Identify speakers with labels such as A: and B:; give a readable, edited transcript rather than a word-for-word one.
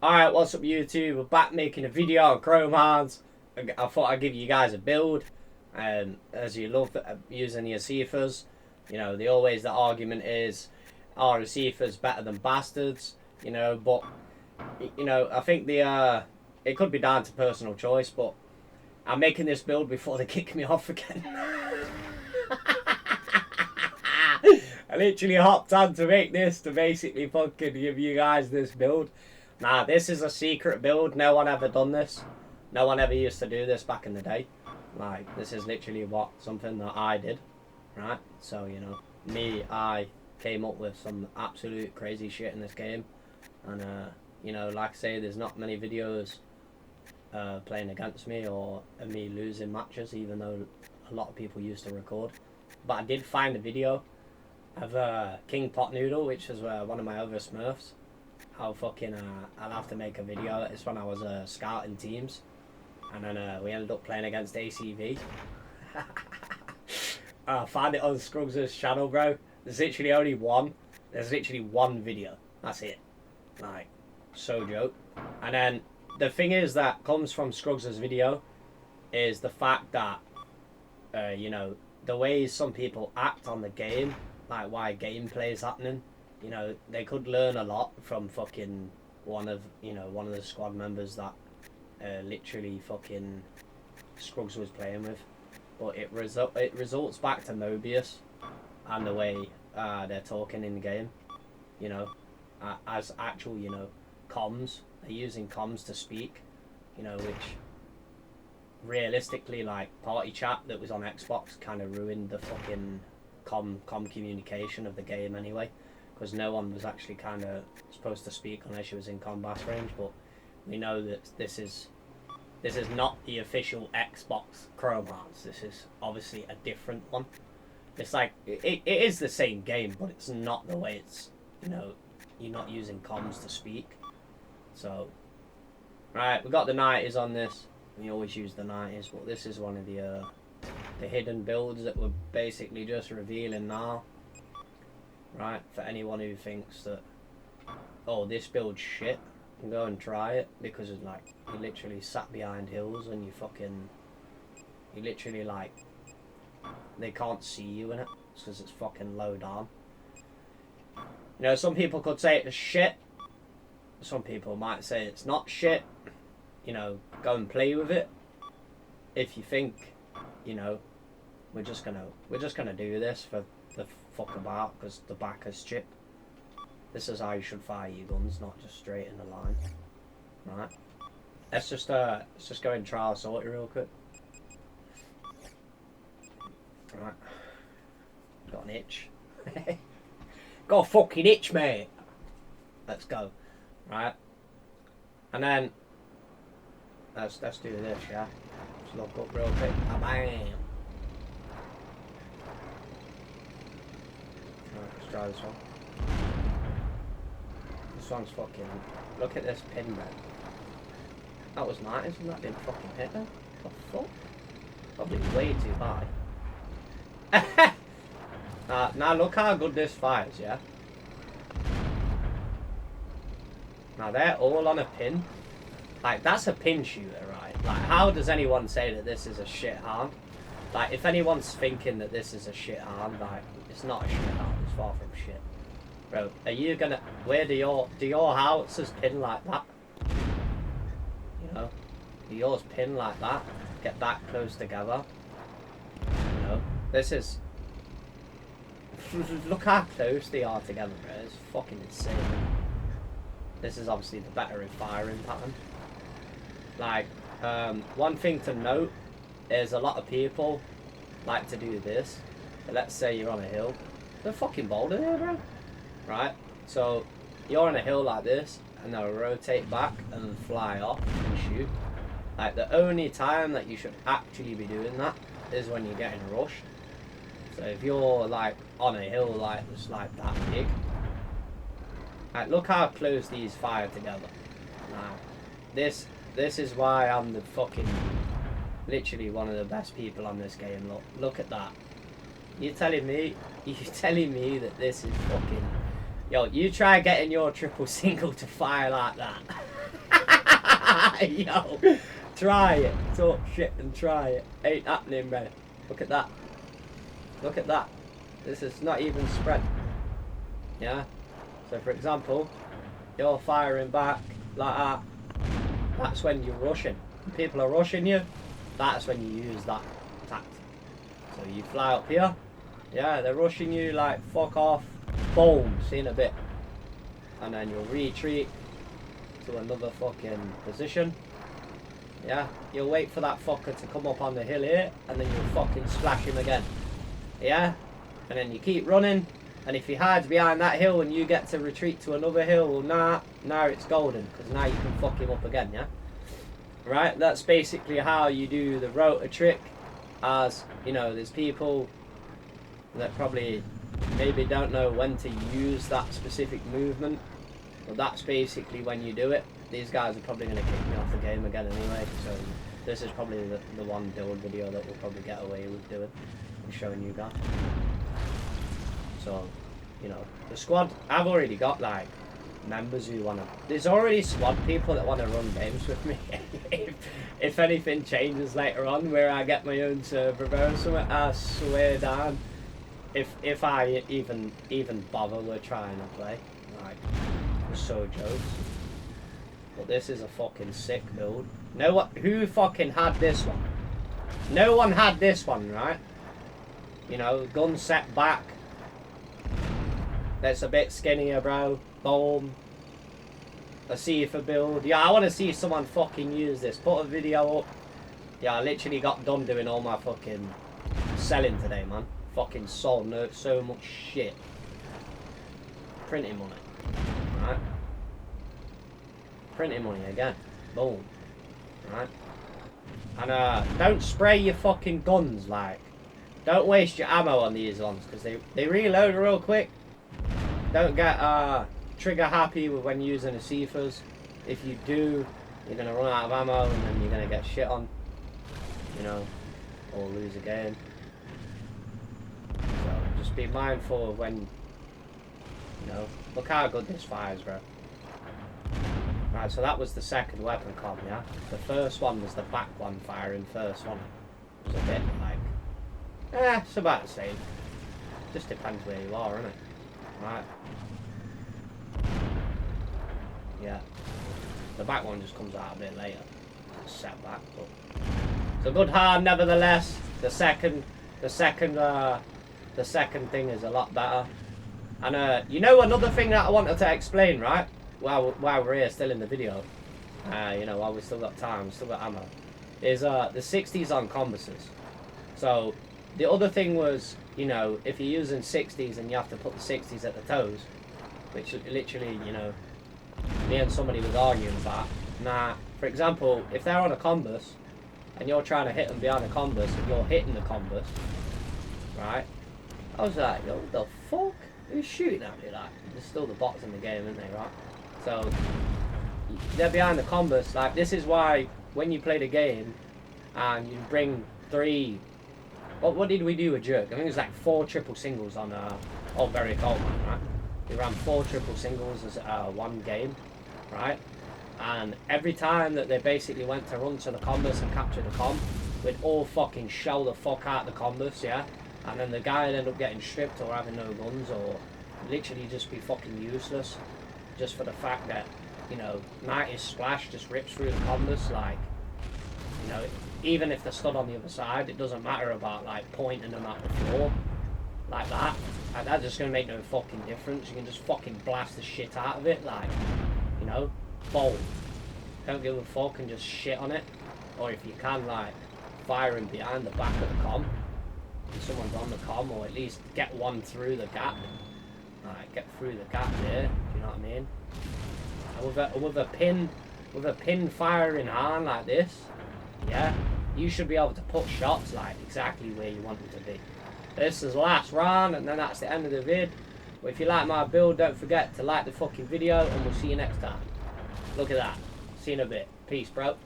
A: Alright, what's up YouTube? We're back making a video on Chromehounds. I thought I'd give you guys a build. As you love using the Asifas, you know, the argument is, are Asifas better than bastards? You know, but, you know, I think it could be down to personal choice, but I'm making this build before they kick me off again. I literally hopped on to make this to basically fucking give you guys this build. Nah, this is a secret build. No one ever done this. No one ever used to do this back in the day. Like, this is literally something that I did, right? So, you know, I came up with some absolute crazy shit in this game. And, you know, like I say, there's not many videos playing against me or me losing matches, even though a lot of people used to record. But I did find a video of King Pot Noodle, which was one of my other Smurfs. I'll have to make a video. It's when I was scouting teams, and then we ended up playing against ACV. I found it on Scruggs' channel, bro. There's literally only one. There's literally one video. That's it. Like, so joke. And then the thing is that comes from Scruggs' video is the fact that, you know, the way some people act on the game, like why gameplay is happening. You know, they could learn a lot from fucking one of the squad members that literally fucking Scruggs was playing with. But it results back to Mobius and the way they're talking in the game. You know, as actual, you know, comms. They're using comms to speak. You know, which realistically, like, party chat that was on Xbox kind of ruined the fucking com communication of the game anyway. Because no one was actually kind of supposed to speak unless you was in combat range. But we know that this is not the official Xbox Chromehounds. This is obviously a different one. It's like it is the same game, but it's not the way it's, you know, you're not using comms to speak. So, right, we got the 90s on this. We always use the 90s, but this is one of the hidden builds that we're basically just revealing now. Right, for anyone who thinks that, oh, this build's shit, go and try it, because it's like, you literally sat behind hills and you literally, like, they can't see you in it, because it's fucking low down. You know, some people could say it's shit, some people might say it's not shit. You know, go and play with it. If you think, you know, we're just gonna do this for the fuck about because the back is chip. This is how you should fire your guns, not just straight in the line. Right. Let's just go and try our sortie real quick. Right. Got an itch. Got a fucking itch, mate. Let's go. Right. And then let's do this, yeah. Just look up real quick. Bam. Let's try this one. This one's fucking... Look at this pin, man. That was nice, and that didn't fucking hit her. What the fuck? Probably way too high. Now look how good this fires, yeah? Now they're all on a pin. Like, that's a pin shooter, right? Like, how does anyone say that this is a shit hound? Like, if anyone's thinking that this is a shit hound, like, it's not a shit hound, it's far from shit. Bro, are you gonna... Where do your howitzers pin like that? You know? Do yours pin like that? Get that close together? You know? This is... Look how close they are together, bro. It's fucking insane. This is obviously the better firing pattern. Like, one thing to note is a lot of people like to do this. But let's say you're on a hill. There's a fucking boulder there, bro. Right? So, you're on a hill like this, and they'll rotate back and fly off and shoot. Like, the only time that you should actually be doing that is when you're getting rushed. So, if you're, like, on a hill like just like that big, like, look how close these fire together. Now, this is why I'm the fucking, literally one of the best people on this game. Look at that. You're telling me that this is fucking... Yo, you try getting your triple single to fire like that. Yo, try it. Talk shit and try it. Ain't happening, bro. Look at that. Look at that. This is not even spread. Yeah? So for example, you're firing back like that. That's when you're rushing. When people are rushing you, that's when you use that tactic. So you fly up here. Yeah, they're rushing you like fuck off. Boom, see in a bit. And then you'll retreat to another fucking position. Yeah, you'll wait for that fucker to come up on the hill here, and then you'll fucking splash him again. Yeah, and then you keep running, and if he hides behind that hill and you get to retreat to another hill, well now it's golden, because now you can fuck him up again, yeah? Right, that's basically how you do the rotor trick. As, you know, there's people that probably maybe don't know when to use that specific movement, but that's basically when you do it. These guys are probably going to kick me off the game again anyway, so this is probably the one build video that we'll probably get away with doing and showing you guys. So, you know, the squad, I've already got like members who want to, there's already squad people that want to run games with me. if anything changes later on where I get my own server or something, I swear down, if I even bother with trying to play, like, it's so jokes. But this is a fucking sick build. Who fucking had this one? No one had this one, right? You know, gun set back. That's a bit skinnier, bro. Boom. Asif build. Yeah, I want to see someone fucking use this. Put a video up. Yeah, I literally got done doing all my fucking selling today, man. Fucking sold so much shit. Printing money. Right? Printing money again. Boom. Right? And don't spray your fucking guns, like. Don't waste your ammo on these ones, because they reload real quick. Don't get trigger happy with when using Asifas. If you do, you're going to run out of ammo and then you're going to get shit on. You know, or lose a game. So just be mindful of when, you know, look how good this fires, bro. Right, so that was the second weapon com, yeah? The first one was the back one firing first one. It was a bit like, it's about the same. Just depends where you are, innit? Right. Yeah. The back one just comes out a bit later. It's set back, but it's a good hard nevertheless. The second thing is a lot better. And you know, another thing that I wanted to explain, right? While we're here still in the video, you know, while we still got time, still got ammo, is the 60s on combusses. So the other thing was, you know, if you're using 60s and you have to put the 60s at the toes, which literally, you know, me and somebody was arguing about. Now, for example, if they're on a combus and you're trying to hit them behind a combus and you're hitting the combus, right? I was like, yo, what the fuck? Who's shooting at me? Like, there's still the bots in the game, isn't they, right? So they're behind the combus. Like, this is why when you play the game and you bring 3, what did we do with Jerk? I think it was like 4 triple singles on Old Berry Coleman, right? We ran 4 triple singles as one game, right? And every time that they basically went to run to the combus and capture the com, we'd all fucking shell the fuck out the combus, yeah? And then the guy would end up getting stripped or having no guns or literally just be fucking useless. Just for the fact that, you know, 90 splash just rips through the combus, like, you know, even if they're stood on the other side, it doesn't matter about, like, pointing them at the floor, like that. And that's just going to make no fucking difference. You can just fucking blast the shit out of it, like, you know, bold. Don't give a fuck and just shit on it. Or if you can, like, fire him behind the back of the com. If someone's on the com, or at least get one through the gap. Like, get through the gap there, do you know what I mean? And with a pin fire in hand like this, yeah, you should be able to put shots like exactly where you want them to be. This is the last round, and then that's the end of the vid. But if you like my build, don't forget to like the fucking video, and we'll see you next time. Look at that. See you in a bit. Peace, bro.